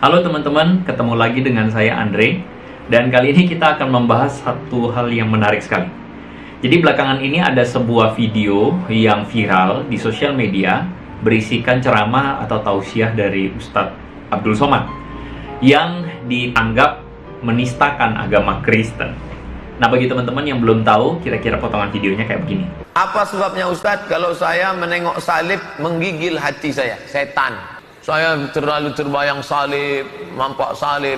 Halo teman-teman, ketemu lagi dengan saya Andre. Dan kali ini kita akan membahas satu hal yang menarik sekali. Jadi belakangan ini ada sebuah video yang viral di sosial media berisikan ceramah atau tausiah dari Ustadz Abdul Somad yang dianggap menistakan agama Kristen. Nah, bagi teman-teman yang belum tahu, kira-kira potongan videonya kayak begini. Apa sebabnya Ustadz kalau saya menengok salib menggigil hati saya? Setan. Saya terlalu terbayang salib, nampak salib,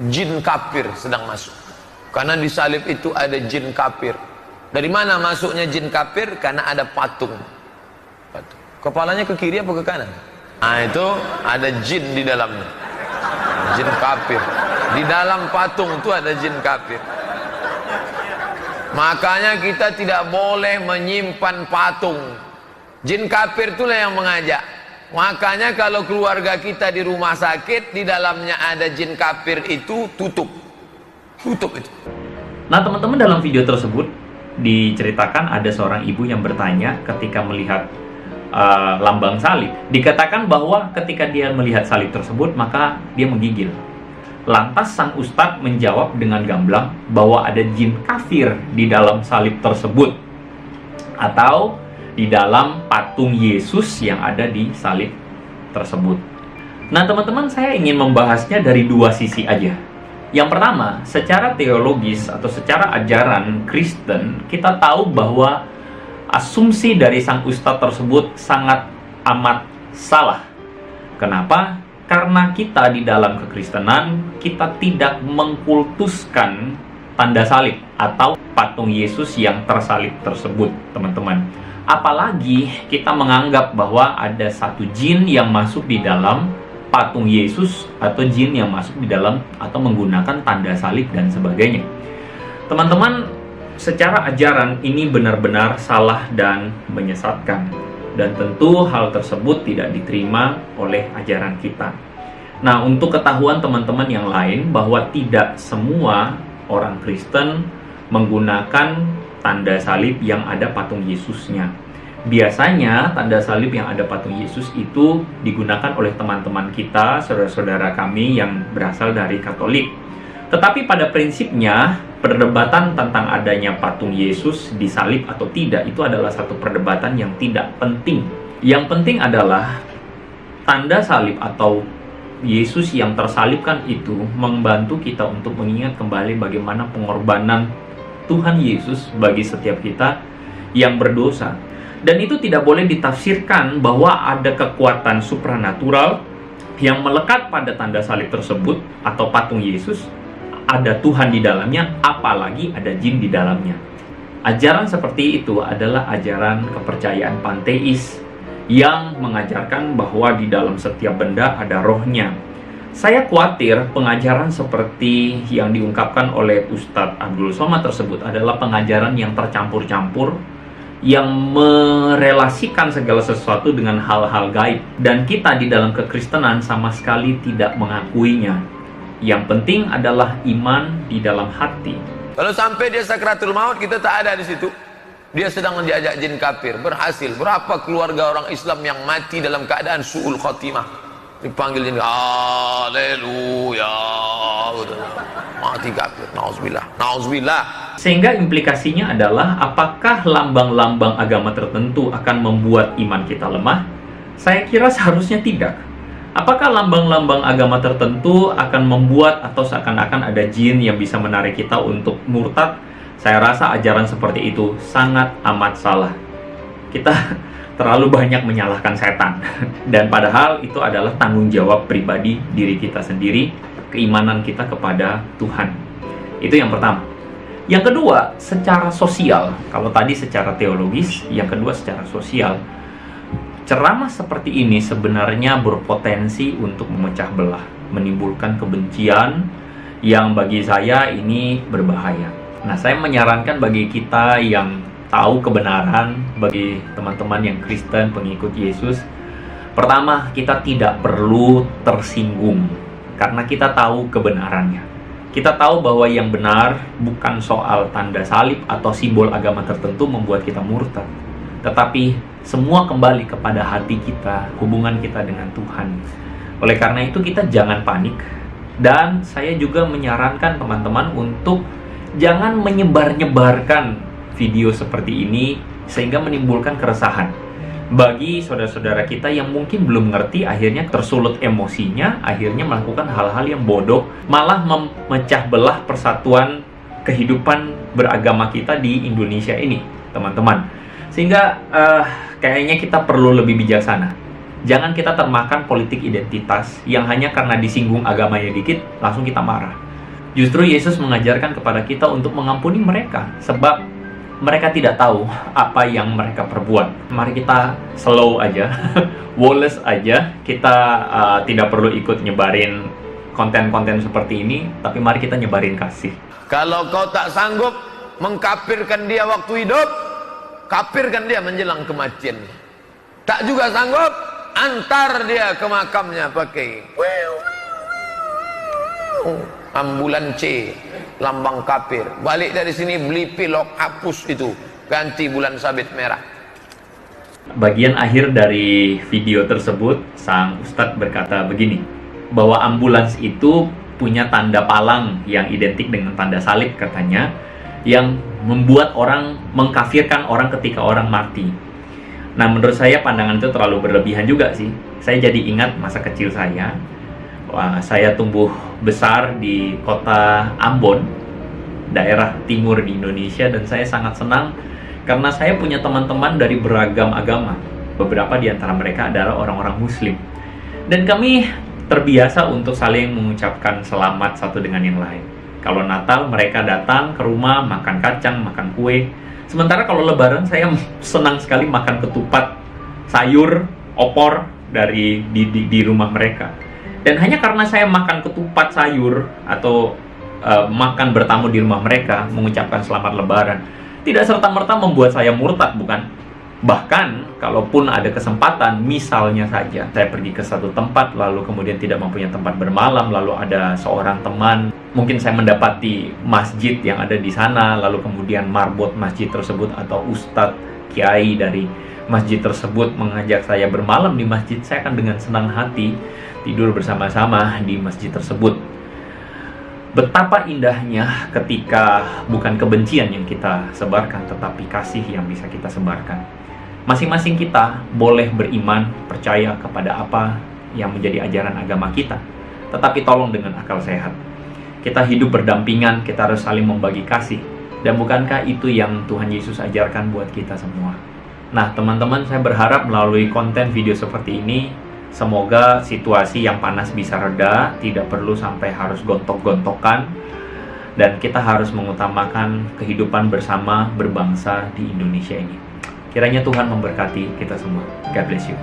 jin kafir sedang masuk. Karena di salib itu ada jin kafir. Dari mana masuknya jin kafir? Karena ada patung. Kepalanya ke kiri apa ke kanan? Nah, itu ada jin di dalamnya. Jin kafir. Di dalam patung itu ada jin kafir. Makanya kita tidak boleh menyimpan patung. Jin kafir itulah yang mengajak. Makanya kalau keluarga kita di rumah sakit, di dalamnya ada jin kafir itu, tutup itu. Nah teman-teman, dalam video tersebut diceritakan ada seorang ibu yang bertanya ketika melihat lambang salib. Dikatakan bahwa ketika dia melihat salib tersebut maka dia menggigil. Lantas sang ustadz menjawab dengan gamblang bahwa ada jin kafir di dalam salib tersebut, atau di dalam patung Yesus yang ada di salib tersebut. Nah teman-teman, saya ingin membahasnya dari dua sisi aja. Yang pertama, secara teologis atau secara ajaran Kristen, kita tahu bahwa asumsi dari sang ustadz tersebut sangat amat salah. Kenapa? Karena kita di dalam kekristenan, kita tidak mengkultuskan tanda salib atau patung Yesus yang tersalib tersebut, teman-teman. Apalagi kita menganggap bahwa ada satu jin yang masuk di dalam patung Yesus, atau jin yang masuk di dalam atau menggunakan tanda salib dan sebagainya. Teman-teman, secara ajaran ini benar-benar salah dan menyesatkan. Dan tentu hal tersebut tidak diterima oleh ajaran kita. Nah, untuk ketahuan teman-teman yang lain bahwa tidak semua orang Kristen menggunakan tanda salib yang ada patung Yesusnya. Biasanya tanda salib yang ada patung Yesus itu digunakan oleh teman-teman kita, saudara-saudara kami yang berasal dari Katolik. Tetapi pada prinsipnya, perdebatan tentang adanya patung Yesus disalib atau tidak itu adalah satu perdebatan yang tidak penting. Yang penting adalah tanda salib atau Yesus yang tersalibkan itu membantu kita untuk mengingat kembali bagaimana pengorbanan Tuhan Yesus bagi setiap kita yang berdosa. Dan itu tidak boleh ditafsirkan bahwa ada kekuatan supranatural yang melekat pada tanda salib tersebut atau patung Yesus, ada Tuhan di dalamnya, apalagi ada jin di dalamnya. Ajaran seperti itu adalah ajaran kepercayaan panteis yang mengajarkan bahwa di dalam setiap benda ada rohnya. Saya khawatir pengajaran seperti yang diungkapkan oleh Ustadz Abdul Somad tersebut adalah pengajaran yang tercampur-campur, yang merelasikan segala sesuatu dengan hal-hal gaib. Dan kita di dalam kekristenan sama sekali tidak mengakuinya. Yang penting adalah iman di dalam hati. Kalau sampai dia sakratul maut, kita tak ada di situ. Dia sedang diajak jin kafir, berhasil. Berapa keluarga orang Islam yang mati dalam keadaan su'ul khotimah? Dipanggil jin, haleluya, mati kafir, nauzubillah. Sehingga implikasinya adalah, apakah lambang-lambang agama tertentu akan membuat iman kita lemah? Saya kira seharusnya tidak. Apakah lambang-lambang agama tertentu akan membuat atau seakan-akan ada jin yang bisa menarik kita untuk murtad? Saya rasa ajaran seperti itu sangat amat salah. Kita terlalu banyak menyalahkan setan. Dan padahal itu adalah tanggung jawab pribadi diri kita sendiri, keimanan kita kepada Tuhan. Itu yang pertama. Yang kedua, secara sosial. Kalau tadi secara teologis, yang kedua secara sosial. Ceramah seperti ini sebenarnya berpotensi untuk memecah belah, menimbulkan kebencian yang bagi saya ini berbahaya. Nah, saya menyarankan bagi kita yang tahu kebenaran, bagi teman-teman yang Kristen, pengikut Yesus, pertama, kita tidak perlu tersinggung karena kita tahu kebenarannya. Kita tahu bahwa yang benar bukan soal tanda salib atau simbol agama tertentu membuat kita murtad, tetapi semua kembali kepada hati kita, hubungan kita dengan Tuhan. Oleh karena itu kita jangan panik, dan saya juga menyarankan teman-teman untuk jangan menyebar-nyebarkan video seperti ini sehingga menimbulkan keresahan bagi saudara-saudara kita yang mungkin belum ngerti, akhirnya tersulut emosinya, akhirnya melakukan hal-hal yang bodoh, malah memecah belah persatuan kehidupan beragama kita di Indonesia ini, teman-teman. Sehingga kayaknya kita perlu lebih bijaksana. Jangan kita termakan politik identitas yang hanya karena disinggung agamanya dikit, langsung kita marah. Justru Yesus mengajarkan kepada kita untuk mengampuni mereka, sebab mereka tidak tahu apa yang mereka perbuat. Mari kita slow aja, woles aja. Kita tidak perlu ikut nyebarin konten-konten seperti ini, tapi mari kita nyebarin kasih. Kalau kau tak sanggup mengkafirkan dia waktu hidup, kafirkan dia menjelang kematiannya. Tak juga sanggup, antar dia ke makamnya pakai ambulan C, lambang kafir. Balik dari sini beli pilok, hapus itu, ganti bulan sabit merah. Bagian akhir dari video tersebut, sang ustadz berkata begini, bahwa ambulans itu punya tanda palang yang identik dengan tanda salib katanya, yang membuat orang mengkafirkan orang ketika orang mati. Nah, menurut saya pandangan itu terlalu berlebihan juga sih. Saya jadi ingat masa kecil saya. Wah, saya tumbuh besar di kota Ambon, daerah timur di Indonesia, dan saya sangat senang karena saya punya teman-teman dari beragam agama. Beberapa di antara mereka adalah orang-orang Muslim. Dan kami terbiasa untuk saling mengucapkan selamat satu dengan yang lain. Kalau Natal, mereka datang ke rumah, makan kacang, makan kue. Sementara kalau Lebaran, saya senang sekali makan ketupat, sayur, opor di rumah mereka. Dan hanya karena saya makan ketupat sayur atau makan bertamu di rumah mereka, mengucapkan selamat Lebaran, tidak serta-merta membuat saya murtad, bukan? Bahkan, kalaupun ada kesempatan, misalnya saja saya pergi ke satu tempat, lalu kemudian tidak mempunyai tempat bermalam, lalu ada seorang teman, mungkin saya mendapati masjid yang ada di sana, lalu kemudian marbot masjid tersebut atau ustadz, kiai dari masjid tersebut mengajak saya bermalam di masjid, saya akan dengan senang hati tidur bersama-sama di masjid tersebut. Betapa indahnya ketika bukan kebencian yang kita sebarkan, tetapi kasih yang bisa kita sebarkan. Masing-masing kita boleh beriman, percaya kepada apa yang menjadi ajaran agama kita, tetapi tolong dengan akal sehat. Kita hidup berdampingan, kita harus saling membagi kasih. Dan bukankah itu yang Tuhan Yesus ajarkan buat kita semua? Nah, teman-teman, saya berharap melalui konten video seperti ini, semoga situasi yang panas bisa reda, tidak perlu sampai harus gontok-gontokan, dan kita harus mengutamakan kehidupan bersama berbangsa di Indonesia ini. Kiranya Tuhan memberkati kita semua. God bless you.